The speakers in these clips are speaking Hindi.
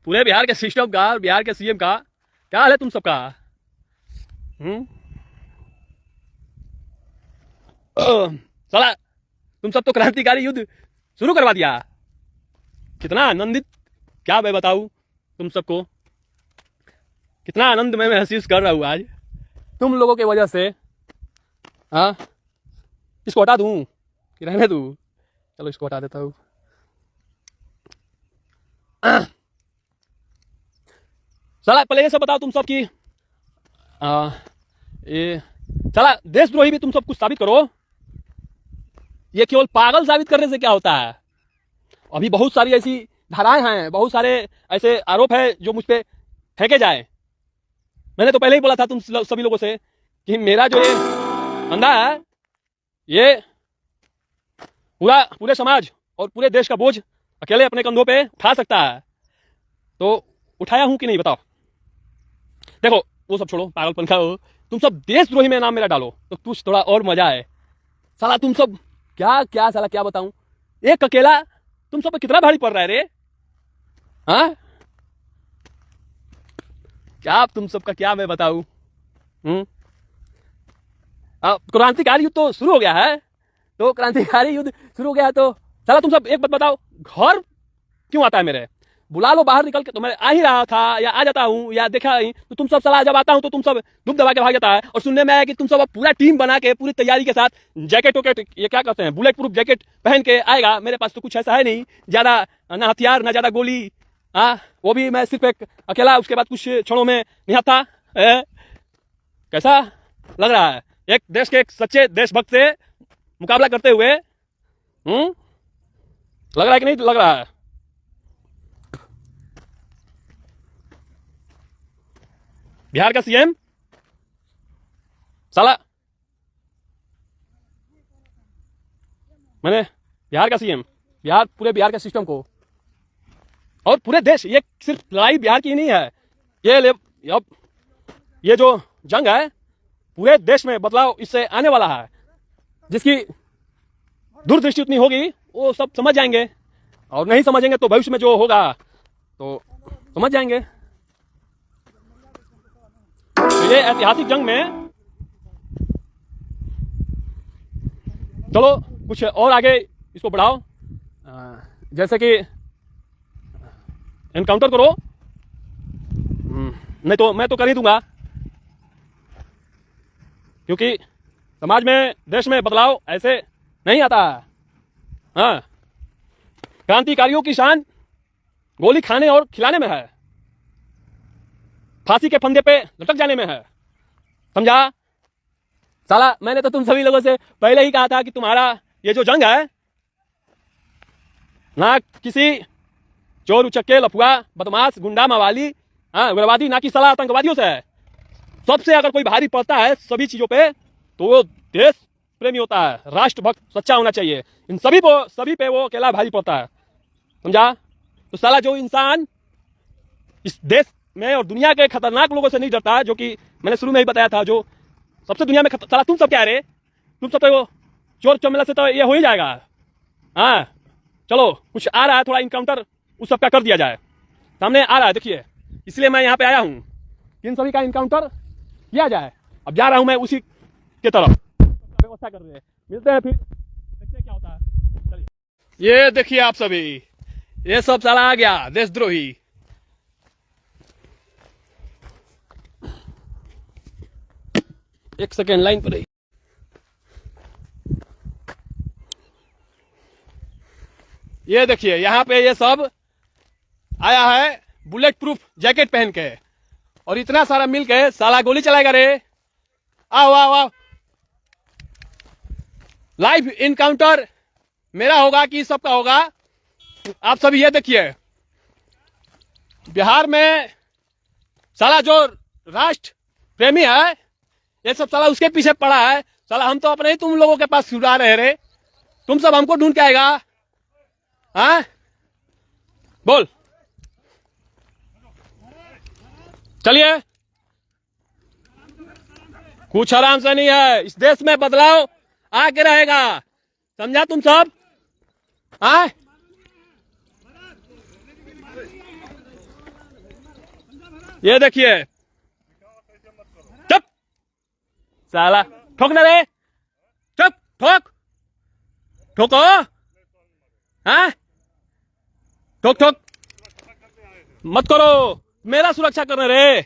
पूरे बिहार के सिस्टम का, बिहार के सीएम का क्या हाल है तुम सबका? साला तुम सब तो क्रांतिकारी युद्ध शुरू करवा दिया। कितना आनंदित, क्या मैं बताऊं तुम सबको, कितना आनंद मैं महसूस कर रहा हूं आज तुम लोगों की वजह से। हाँ, इसको हटा दूं कि रहने दूं? चलो इसको हटा देता हूं। साला पहले ये सब बताओ तुम सब की ये साला देशद्रोही भी तुम सब कुछ साबित करो। ये केवल पागल साबित करने से क्या होता है? अभी बहुत सारी ऐसी धाराएं हैं, बहुत सारे ऐसे आरोप है जो मुझ पे फेंके जाए। मैंने तो पहले ही बोला था तुम सभी लोगों से कि मेरा जो ये अंधा है, ये पूरे समाज और पूरे देश का बोझ अकेले अपने कंधों पे उठा सकता है। तो उठाया हूं कि नहीं बताओ? देखो वो सब छोड़ो, पागलपन का हो। तुम सब देशद्रोही में नाम मेरा डालो तो कुछ थोड़ा और मजा है। साला तुम सब क्या क्या, साला क्या बताऊं, एक अकेला तुम सब पे कितना भारी पड़ रहा है रे। हाँ, क्या तुम सबका क्या मैं बताऊं। क्रांतिकारी युद्ध तो शुरू हो गया है, तो क्रांतिकारी युद्ध शुरू हो गया है तो साला तुम सब एक बात बताओ, घर क्यों आता है मेरे? बुला लो बाहर निकल के, तो मैं आ ही रहा था या आ जाता हूँ या देखा नहीं, तो तुम सब साला जब आता हूँ तो तुम सब धूप दबा के भाग जाता है। और सुनने में आया कि तुम सब अब पूरा टीम बना के पूरी तैयारी के साथ जैकेट वैकेट, ये क्या कहते हैं, बुलेट प्रूफ जैकेट पहन के आएगा। मेरे पास तो कुछ ऐसा है नहीं, ज्यादा ना हथियार ना ज्यादा गोली। हाँ, वो भी मैं सिर्फ एक अकेला, उसके बाद कुछ क्षणों में निहत्था। कैसा लग रहा है एक देश के एक सच्चे देशभक्त से मुकाबला करते हुए? लग रहा है कि नहीं लग रहा है? बिहार का सीएम साला, मैंने बिहार का सीएम, बिहार, पूरे बिहार के सिस्टम को और पूरे देश, ये सिर्फ लड़ाई बिहार की नहीं है, ये जो जंग है पूरे देश में बदलाव इससे आने वाला है। जिसकी दूरदृष्टि उतनी होगी वो सब समझ जाएंगे, और नहीं समझेंगे तो भविष्य में जो होगा तो समझ जाएंगे। ये ऐतिहासिक जंग में चलो कुछ और आगे इसको बढ़ाओ, जैसे कि एनकाउंटर करो। नहीं तो मैं तो कर ही दूंगा, क्योंकि समाज में, देश में बदलाव ऐसे नहीं आता। हाँ, क्रांतिकारियों की शान गोली खाने और खिलाने में है, फांसी के फंदे पे लटक जाने में है, समझा? साला मैंने तो तुम सभी लोगों से पहले ही कहा था कि तुम्हारा ये जो जंग है ना किसी चोर उचक्के लफुआ बदमाश गुंडा मवाली उग्रवादी, ना कि साला आतंकवादियों से है। सबसे अगर कोई भारी पड़ता है सभी चीजों पे तो वो देश प्रेमी होता है, राष्ट्रभक्त सच्चा होना चाहिए। इन सभी पे वो अकेला भारी पड़ता है, समझा? तो साला जो इंसान इस देश में और दुनिया के खतरनाक लोगों से नहीं डरता, जो कि मैंने शुरू में ही बताया था, जो सबसे दुनिया में साला तुम सब क्या रे, तुम सब तो वो चोर चमेला से तो ये हो ही जाएगा। हाँ चलो, कुछ आ रहा है, थोड़ा इनकाउंटर उस सब का कर दिया जाए, सामने आ रहा है देखिए, इसलिए मैं यहाँ पे आया हूँ, इन सभी का इनकाउंटर किया जाए। अब जा रहा हूँ मैं उसी के तरफ, व्यवस्था कर रहे हैं, मिलते हैं फिर, देखते हैं क्या होता है। चलिए, ये देखिए आप सभी, ये सब साला आ गया देशद्रोही। एक सेकेंड लाइन पर रही। ये देखिए यहाँ पे ये सब आया है बुलेट प्रूफ जैकेट पहन के, और इतना सारा मिल के साला गोली चलाएगा रे। आओ आओ आओ, लाइव इनकाउंटर मेरा होगा कि सबका होगा? आप सभी ये देखिए, बिहार में साला जो राष्ट्र प्रेमी है ये सब साला उसके पीछे पड़ा है। साला हम तो अपने ही तुम लोगों के पास छुड़ा रहे रे, तुम सब हमको ढूंढ के आएगा? हाँ बोल, चलिए, कुछ आराम से नहीं है, इस देश में बदलाव आके रहेगा, समझा तुम सब? हाँ ये देखिए, चुप साला, ठोकना रे, चुप, ठोक, ठोको, हाँ, ठोक ठोक मत करो, मेरा सुरक्षा करना रे,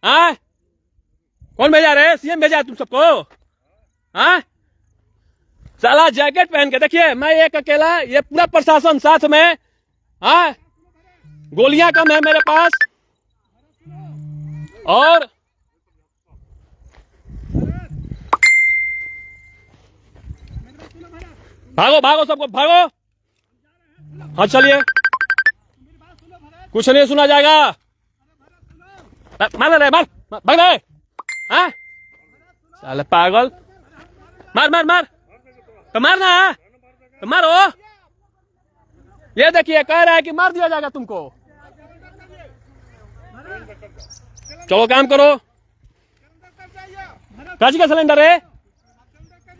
हाँ, कौन भेजा रे? सीएम भेजा है तुम सबको, हाँ? साला जैकेट पहन के देखिए, मैं एक अकेला, ये पूरा प्रशासन साथ में, हाँ, गोलियां कम है मेरे पास, और भागो भागो सबको भागो। हाँ चलिए, कुछ नहीं सुना जाएगा, मार रहे, मार भाग रहे, हाँ साले पागल, मार मार मार, तो मारना है तो मारो। ये देखिए कह रहा है कि मार दिया जाएगा तुमको, चलो काम करो। काजी का सिलेंडर है,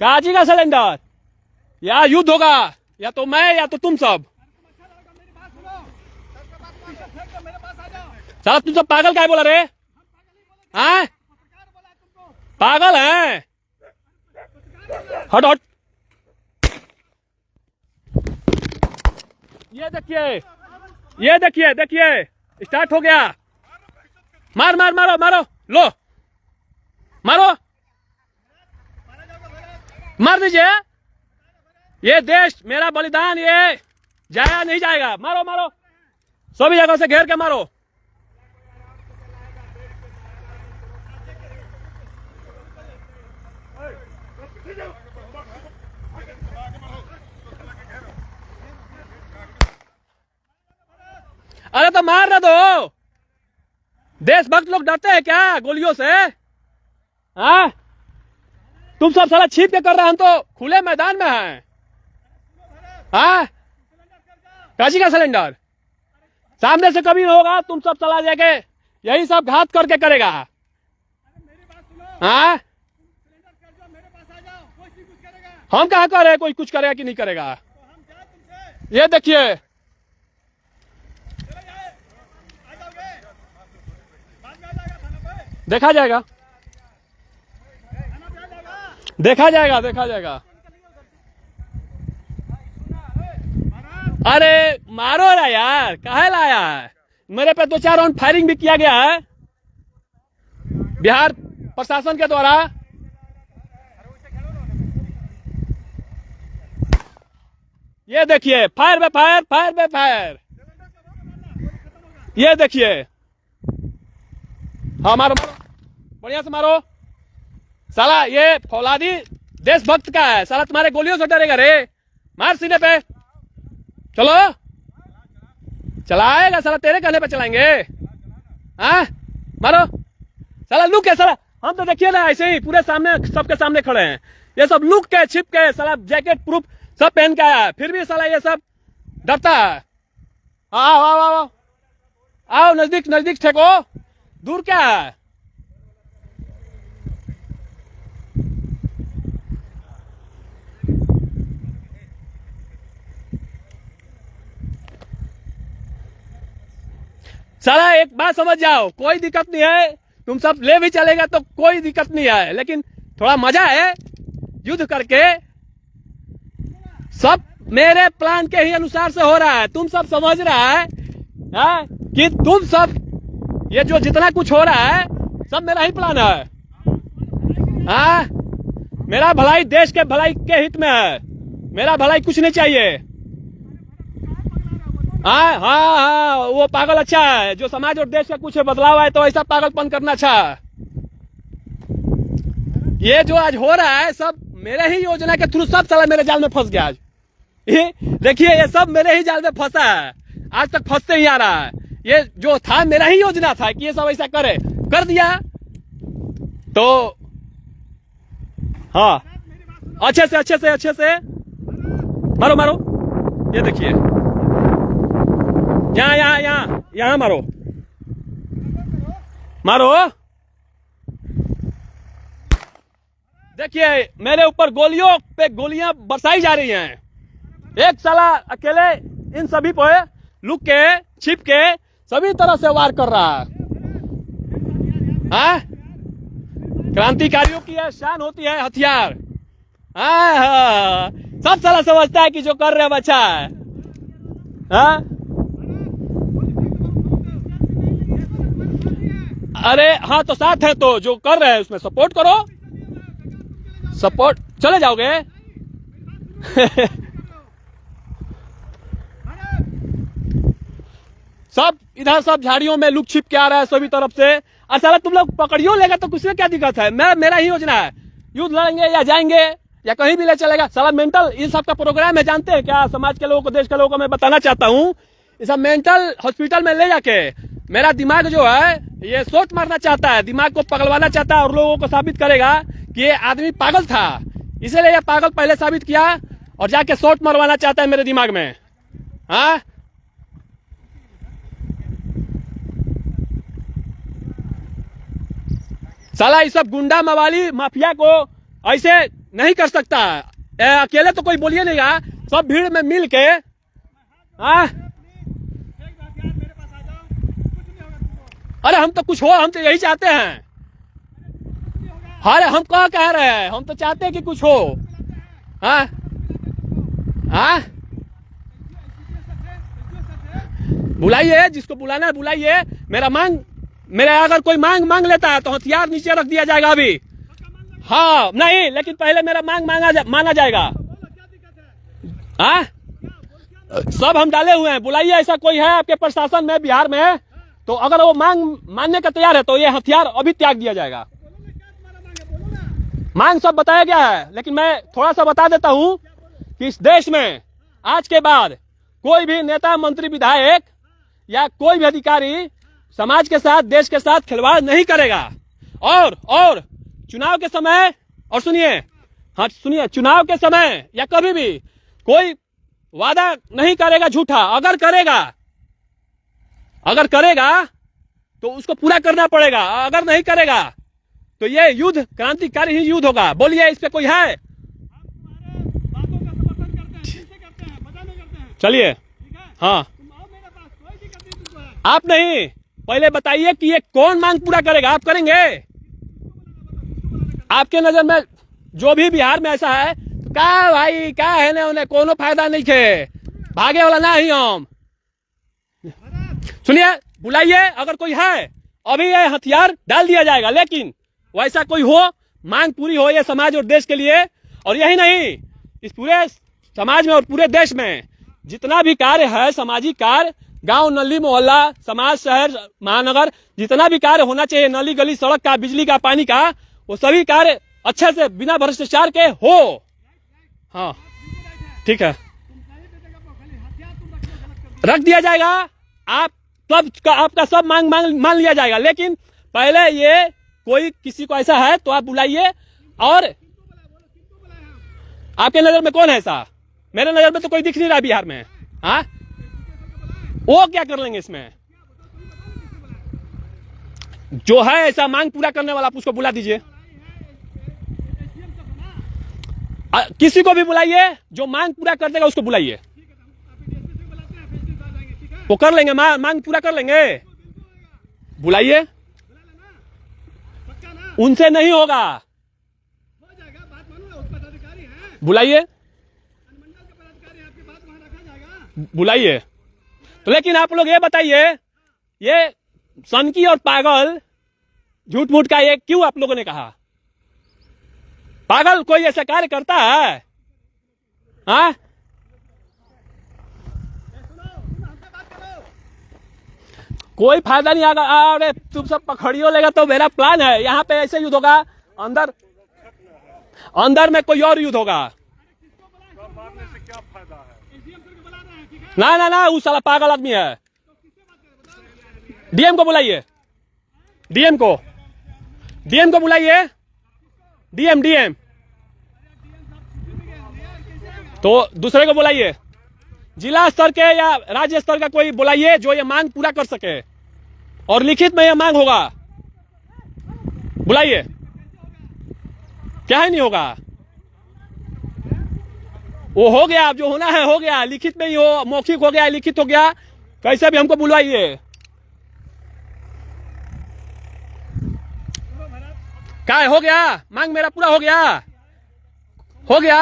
काजी का सिलेंडर, या युद्ध होगा, या तो मैं या तो तुम सब। साहब तुम सब पागल क्या बोला रे, हाँ पागल है, हट हट। ये देखिए, ये देखिए, देखिए स्टार्ट हो गया, मार मार मारो मारो, लो मारो, मार दीजिए। ये देश मेरा बलिदान, ये जाया नहीं जाएगा, मारो मारो, सभी जगह से घेर के मारो। अरे तो मार ना दो, देशभक्त लोग डरते हैं क्या गोलियों से, हाँ? तुम सब साला छिप के कर रहे हैं, हम तो खुले मैदान में हैं, हाँ? काशी का सिलेंडर सामने से कभी नहीं होगा, तुम सब चला जाएंगे, यही सब घात करके करेगा, हाँ? हम कहा कर रहे कोई कुछ करेगा कि नहीं करेगा। ये देखिए, देखा जाएगा, देखा जाएगा, देखा जाएगा। अरे मारो ना यार, काहे लाया है? मेरे पे 2-4 राउंड फायरिंग भी किया गया है बिहार प्रशासन के द्वारा। ये देखिए, फायर पे फायर, फायर पे फायर, ये देखिए, हाँ मारो मारो, बढ़िया से मारो। साला ये फौलादी देशभक्त का है, साला तुम्हारे गोलियों से डरेगा रे, मार सीने पे, चलो चलाएगा साला, तेरे कहने पे चलाएंगे, हाँ मारो। साला लुक है साला, हम तो देखिए ना ऐसे ही पूरे सामने, सबके सामने खड़े हैं, ये सब लुक के छिप के साला जैकेट प्रूफ सब पहन के आया है, फिर भी साला ये सब डरता है। आओ आओ आओ आओ, नजदीक नजदीक ठेको, दूर क्या है? साला एक बात समझ जाओ, कोई दिक्कत नहीं है, तुम सब ले भी चलेगा तो कोई दिक्कत नहीं है, लेकिन थोड़ा मजा है युद्ध करके, सब मेरे प्लान के ही अनुसार से हो रहा है। तुम सब समझ रहा है कि तुम सब ये जो जितना कुछ हो रहा है सब मेरा ही प्लान है, हाँ? मेरा भलाई देश के भलाई के हित में है, मेरा भलाई कुछ नहीं चाहिए, हाँ हाँ हाँ। वो पागल अच्छा है, जो समाज और देश का कुछ बदलाव है तो ऐसा पागलपन करना अच्छा है। ये जो आज हो रहा है सब मेरे ही योजना के थ्रू, सब साला मेरे जाल में फंस गया आज। ये देखिए, ये सब मेरे ही जाल में फंसा है, आज तक फंसते ही आ रहा है। ये जो था मेरा ही योजना था कि ये सब ऐसा करे, कर दिया तो हाँ, अच्छे से अच्छे से अच्छे से मारो मारो। ये देखिए, यहाँ यहाँ यहाँ यहाँ मारो मारो। देखिए मेरे ऊपर गोलियों पे गोलियां बरसाई जा रही हैं, एक साला अकेले इन सभी पे लुक के छिप के सभी तरह से वार कर रहा है। हाँ, क्रांतिकारियों की यह शान होती है, हथियार। हाँ, सब साला समझता है कि जो कर रहे हैं अच्छा है। हाँ, अरे हाँ, तो साथ है तो जो कर रहे हैं उसमें सपोर्ट करो। सपोर्ट चले जाओगे। सब इधर सब झाड़ियों में लुक छिप के आ रहा है सभी तरफ से। और साला तुम लोग पकड़ियो लेगा तो कुछ में क्या दिक्कत है? मेरा ही योजना है, युद्ध लड़ेंगे या जाएंगे या कहीं भी ले चलेगा। साला मेंटल इन सब का प्रोग्राम है, जानते हैं क्या? समाज के लोगों को, देश के लोगों को मैं बताना चाहता हूँ, ये सब मेंटल हॉस्पिटल में ले जाके मेरा दिमाग जो है ये सोच मारना चाहता है, दिमाग को पगलवाना चाहता है और लोगों को साबित करेगा कि ये आदमी पागल था, इसीलिए ये पागल पहले साबित किया और जाके सोच मरवाना चाहता है मेरे दिमाग में। हाँ, साला ये सब गुंडा मवाली माफिया को ऐसे नहीं कर सकता। अकेले तो कोई बोलिए नहीं गा, सब भीड़ में मिल के। हाँ, अरे हम तो कुछ हो, हम तो यही चाहते हैं। अरे हम क्या कह रहे हैं, हम तो चाहते हैं कि कुछ हो। हाँ हाँ, बुलाइए जिसको बुलाना है बुलाइए। मेरा अगर कोई मांग लेता है तो हथियार नीचे रख दिया जाएगा अभी। हाँ नहीं, लेकिन पहले मेरा माना जाएगा। हाँ, सब हम डाले हुए हैं, बुलाइए। ऐसा कोई है आपके प्रशासन में बिहार में तो अगर वो मानने का तैयार है तो ये हथियार अभी त्याग दिया जाएगा। मांग सब बताया गया है, लेकिन मैं थोड़ा सा बता देता हूं कि इस देश में आज के बाद कोई भी नेता, मंत्री, विधायक या कोई भी अधिकारी समाज के साथ, देश के साथ खिलवाड़ नहीं करेगा। और चुनाव के समय, और सुनिए, हाँ सुनिए, चुनाव के समय या कभी भी कोई वादा नहीं करेगा झूठा। अगर करेगा तो उसको पूरा करना पड़ेगा, अगर नहीं करेगा तो ये युद्ध क्रांतिकारी ही युद्ध होगा। बोलिए, इस पे कोई है? चलिए, हाँ, आप नहीं, पहले बताइए कि ये कौन मांग पूरा करेगा? आप करेंगे? आपके नजर में जो भी बिहार में ऐसा है, का भाई का है ना, उन्हें कोनो फायदा नहीं थे, भागे वाला ना ही हम। सुनिए, बुलाइए अगर कोई है, अभी ये हथियार डाल दिया जाएगा। लेकिन वैसा कोई हो, मांग पूरी हो ये समाज और देश के लिए। और यही नहीं, इस पूरे समाज में और पूरे देश में जितना भी कार्य है, सामाजिक कार्य, गांव, नली, मोहल्ला, समाज, शहर, महानगर, जितना भी कार्य होना चाहिए, नली, गली, सड़क का, बिजली का, पानी का, वो सभी कार्य अच्छे से बिना भ्रष्टाचार के हो। हाँ ठीक है, रख दिया जाएगा। आप सब आपका सब मांग मान लिया जाएगा। लेकिन पहले ये कोई किसी को ऐसा है तो आप बुलाइए। और आपके नजर में कौन है ऐसा? मेरे नजर में तो कोई दिख नहीं रहा बिहार में। हाँ, वो क्या कर लेंगे इसमें? जो है ऐसा मांग पूरा करने वाला, आप उसको बुला दीजिए। किसी को भी बुलाइए, जो मांग पूरा कर देगा उसको बुलाइए, वो कर लेंगे, मांग पूरा कर लेंगे। बुलाइए, उनसे नहीं होगा, बुलाइए बुलाइए। तो लेकिन आप लोग ये बताइए, ये सनकी और पागल झूठ मूठ का ये क्यों आप लोगों ने कहा? पागल कोई ऐसा कार्य करता है? हाँ, कोई फायदा नहीं आगा। अरे तुम सब पकड़ियो लेगा तो मेरा प्लान है, यहाँ पे ऐसे युद्ध होगा, अंदर में कोई और युद्ध होगा। मारने से क्या फायदा है? ना, वो साला पागल आदमी है। डीएम को बुलाइए, डीएम को बुलाइए, डीएम तो दूसरे को बुलाइए, जिला स्तर के या राज्य स्तर का कोई बुलाइए जो ये मांग पूरा कर सके, और लिखित में ये मांग होगा। बुलाइए, क्या है नहीं होगा, वो हो गया, अब जो होना है हो गया, लिखित में ही हो, मौखिक हो गया, लिखित हो गया, कैसे भी हमको बुलवाइए। क्या हो गया? मांग मेरा पूरा हो गया? हो गया?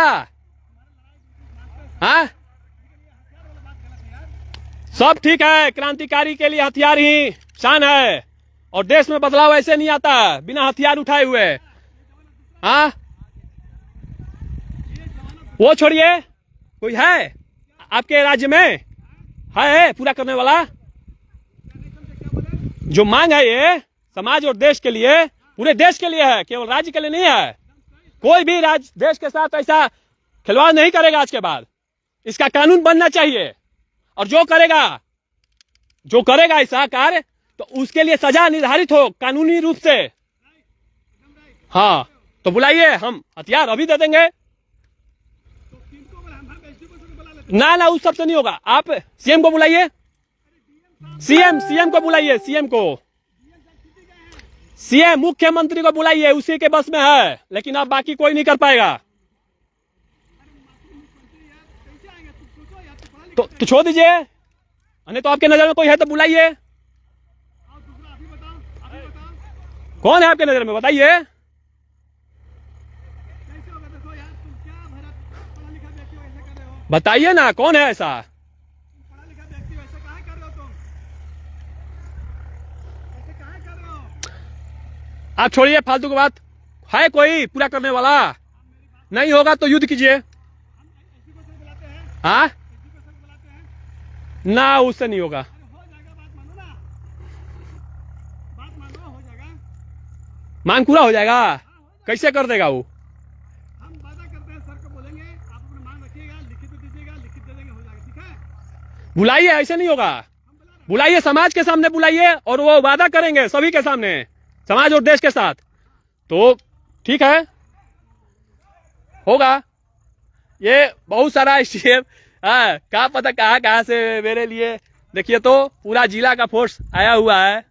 हाँ, सब ठीक है। क्रांतिकारी के लिए हथियार ही शान है, और देश में बदलाव ऐसे नहीं आता बिना हथियार उठाए हुए। हाँ, वो छोड़िए, कोई है आपके राज्य में है पूरा करने वाला? जो मांग है ये समाज और देश के लिए, पूरे देश के लिए है, केवल राज्य के लिए नहीं है। कोई भी राज्य देश के साथ ऐसा खिलवाड़ नहीं करेगा आज के बाद। इसका कानून बनना चाहिए, और जो करेगा ऐसा कार्य तो उसके लिए सजा निर्धारित हो कानूनी रूप से। हाँ, तो बुलाइए, हम हथियार अभी दे देंगे। ना उस सबसे नहीं होगा। आप सीएम को बुलाइए, सीएम को बुलाइए, सीएम मुख्यमंत्री को बुलाइए, उसी के बस में है, लेकिन अब बाकी कोई नहीं कर पाएगा। तो छोड़ दीजिए, नहीं तो आपके नजर में कोई है तो बुलाइए। कौन है आपके नजर में, बताइए। बताइए ना, कौन है ऐसा? आप छोड़िए फालतू की बात। है कोई पूरा करने वाला? नहीं होगा तो युद्ध कीजिए। हाँ, ना उससे नहीं होगा। मांग पूरा हो जाएगा? कैसे कर देगा वो? हम वादा करते हैं, सर को बोलेंगे, आप अपनी मांग रखिएगा, लिखित में दीजिएगा, लिखित दे देंगे, हो जाएगा। ठीक है, बुलाइए, ऐसे नहीं होगा। बुलाइए, समाज के सामने बुलाइए, और वो वादा करेंगे सभी के सामने, समाज और देश के साथ। तो ठीक है, होगा। ये बहुत सारा स्टेप, क्या पता कहाँ से मेरे लिए। देखिए तो पूरा जिला का फोर्स आया हुआ है,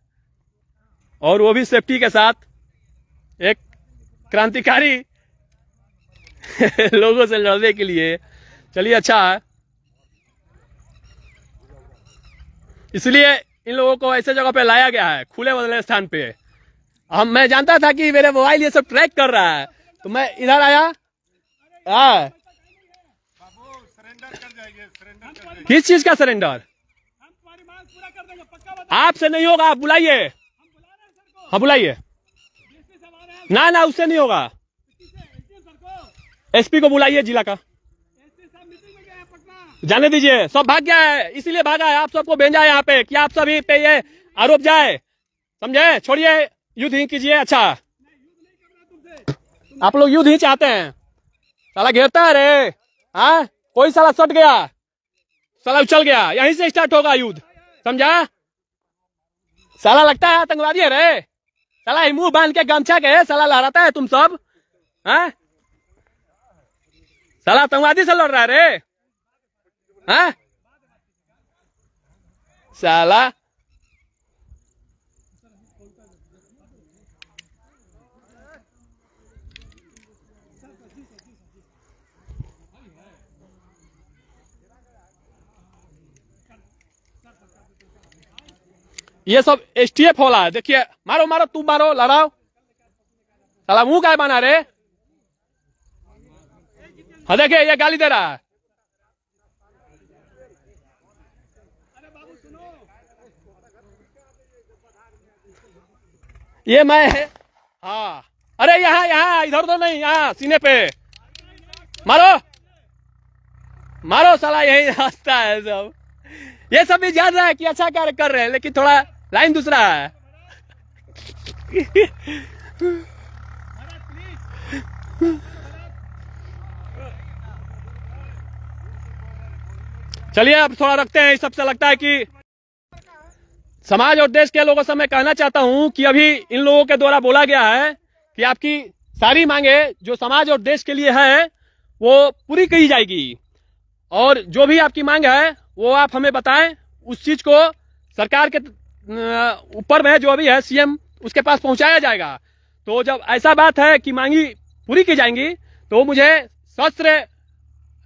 और वो भी सेफ्टी के साथ, एक क्रांतिकारी लोगों से लड़ने के लिए। चलिए, अच्छा है। इसलिए इन लोगों को ऐसे जगह पे लाया गया है, खुले बदले स्थान पे। मैं जानता था कि मेरे मोबाइल ये सब ट्रैक कर रहा है, तो मैं इधर आया। किस चीज का सरेंडर? आपसे नहीं होगा, आप बुलाइए। हाँ, बुलाइए। ना उससे नहीं होगा। एसपी को बुलाइए, जिला का। जाने दीजिए, सब भाग गया है, इसीलिए भागा है। आप सबको भेजा है यहाँ पे कि आप सभी पे ये आरोप जाए, समझे? छोड़िए, युद्ध ही कीजिए। अच्छा, आप लोग युद्ध ही चाहते हैं? साला घेरता है रे। हाँ, कोई साला सट गया, साला उछल गया, यहीं से स्टार्ट होगा युद्ध, समझा? साला लगता है आतंकवादी है रे। साला मुंह बांध के गमछा के साला लहराता है तुम सब। हाँ, साला आतंकवादी से लड़ रहा है रे। हाँ, साला ये सब एसटीएफ होला है। देखिए, मारो तू मारो, लड़ाओ। साला मुंह काय बना रे? हाँ, देखिए ये गाली दे रहा है। ये मैं है। हाँ, अरे यहाँ इधर तो नहीं, यहाँ सीने पे मारो साला, यही हंसता है सब। ये सब भी जान रहा है कि अच्छा कार्य कर रहे हैं, लेकिन थोड़ा लाइन दूसरा है। चलिए, अब थोड़ा रखते हैं। सबसे लगता है कि समाज और देश के लोगों से मैं कहना चाहता हूं कि अभी इन लोगों के द्वारा बोला गया है कि आपकी सारी मांगे जो समाज और देश के लिए है वो पूरी की जाएगी, और जो भी आपकी मांग है वो आप हमें बताएं। उस चीज को सरकार के ऊपर में जो भी है सीएम, उसके पास पहुंचाया जाएगा। तो जब ऐसा बात है कि मांगी पूरी की जाएंगी, तो मुझे शस्त्र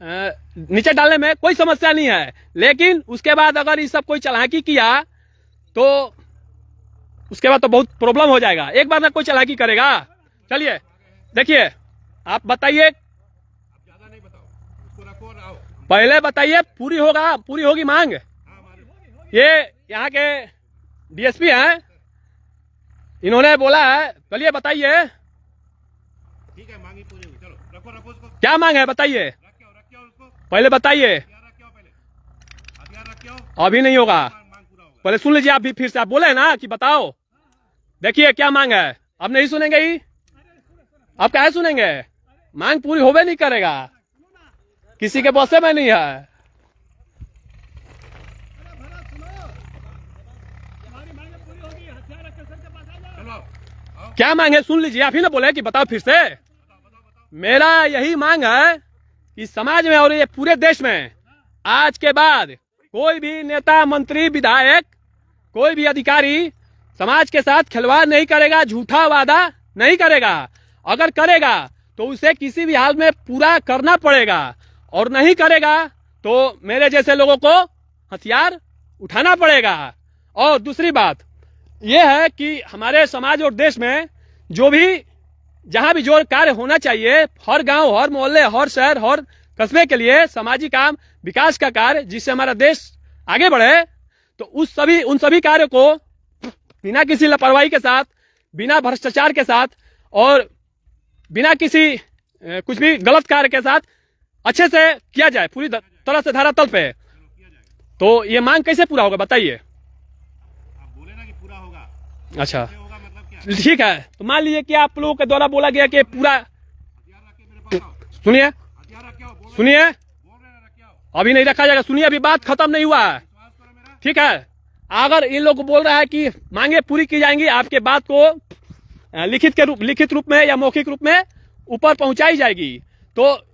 नीचे डालने में कोई समस्या नहीं है। लेकिन उसके बाद अगर ये सब कोई चालाकी किया तो उसके बाद तो बहुत प्रॉब्लम हो जाएगा। एक बार ना कोई चालाकी करेगा चलिए देखिए, आप बताइए, ज्यादा नहीं बताओ, उसको रखो और आओ। पहले बताइए पूरी होगी मांग। ये यहाँ के डीएसपी हैं, इन्होंने बोला है, चलिए बताइए ठीक है, मांगी पूरी हुई, चलो रखो उसको। क्या मांग है, बताइए रखियो उसको, पहले बताइए। हथियार रखियो। अभी नहीं होगा, मांग पूरा होगा। पहले सुन लीजिए आप भी, फिर से आप बोले ना कि बताओ। देखिए क्या मांग है, अब नहीं सुनेंगे ही, अब क्या सुनेंगे, मांग पूरी होवे नहीं करेगा, किसी के बसे में नहीं है। चलो आओ। क्या मांग है सुन लीजिए, आप ही ना बोले कि बताओ फिर से। मेरा यही मांग है कि समाज में और ये पूरे देश में आज के बाद कोई भी नेता, मंत्री, विधायक, कोई भी अधिकारी समाज के साथ खिलवाड़ नहीं करेगा, झूठा वादा नहीं करेगा। अगर करेगा तो उसे किसी भी हाल में पूरा करना पड़ेगा, और नहीं करेगा तो मेरे जैसे लोगों को हथियार उठाना पड़ेगा। और दूसरी बात यह है कि हमारे समाज और देश में जो भी जहां भी जो कार्य होना चाहिए, हर गांव, हर मोहल्ले, हर शहर, हर कस्बे के लिए सामाजिक काम, विकास का कार्य, जिससे हमारा देश आगे बढ़े, तो उन सभी कार्यों को बिना किसी लापरवाही के साथ, बिना भ्रष्टाचार के साथ और बिना किसी कुछ भी गलत कार्य के साथ अच्छे से किया जाए, पूरी तरह से धरातल पे। तो ये मांग कैसे पूरा होगा बताइए। आप बोले ना कि पूरा होगा, अच्छा होगा मतलब क्या? ठीक है, तो मान लीजिए कि आप लोगों के द्वारा बोला गया कि पूरा, हथियार रख के मेरे पास आओ। सुनिए हथियार रख के आओ, सुनिए, बोल रहे हैं, रख के आओ। अभी नहीं रखा जाएगा, सुनिए, अभी बात खत्म नहीं हुआ है, विश्वास करो मेरा। ठीक है। अगर इन लोग बोल रहा है कि मांगे पूरी की जाएंगी, आपके बात को लिखित रूप में या मौखिक रूप में ऊपर पहुंचाई जाएगी, तो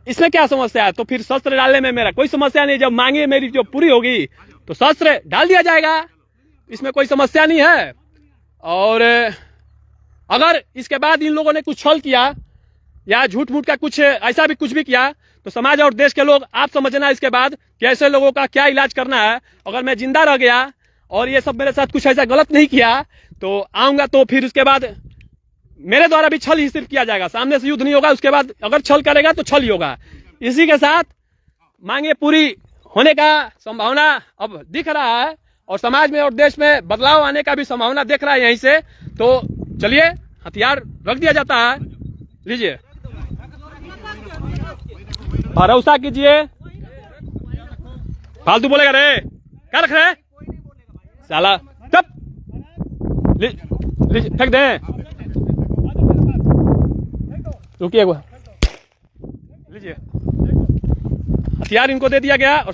इसमें क्या समस्या है? तो फिर शस्त्र डालने में मेरा कोई समस्या नहीं। जब मांगे मेरी जो पूरी होगी तो शस्त्र डाल दिया जाएगा, इसमें कोई समस्या नहीं है। और अगर इसके बाद इन लोगों ने कुछ छल किया या झूठ मूठ का कुछ ऐसा भी कुछ भी किया, तो समाज और देश के लोग, आप समझना इसके बाद कि ऐसे लोगों का क्या इलाज करना है। अगर मैं जिंदा रह गया और ये सब मेरे साथ कुछ ऐसा गलत नहीं किया तो आऊंगा, तो फिर उसके बाद मेरे द्वारा भी छल ही सिर्फ किया जाएगा, सामने से युद्ध नहीं होगा। उसके बाद अगर छल करेगा तो छल ही होगा। इसी के साथ मांगे पूरी होने का संभावना अब दिख रहा है, और समाज में और देश में बदलाव आने का भी संभावना दिख रहा है यहीं से। तो चलिए, हथियार रख दिया जाता है, लीजिए, भरोसा कीजिए। फालतू बोलेगा रे, क्या रख रहे साला, चुप, फेंक दे, रुकिए, लीजिए, हथियार इनको दे दिया गया और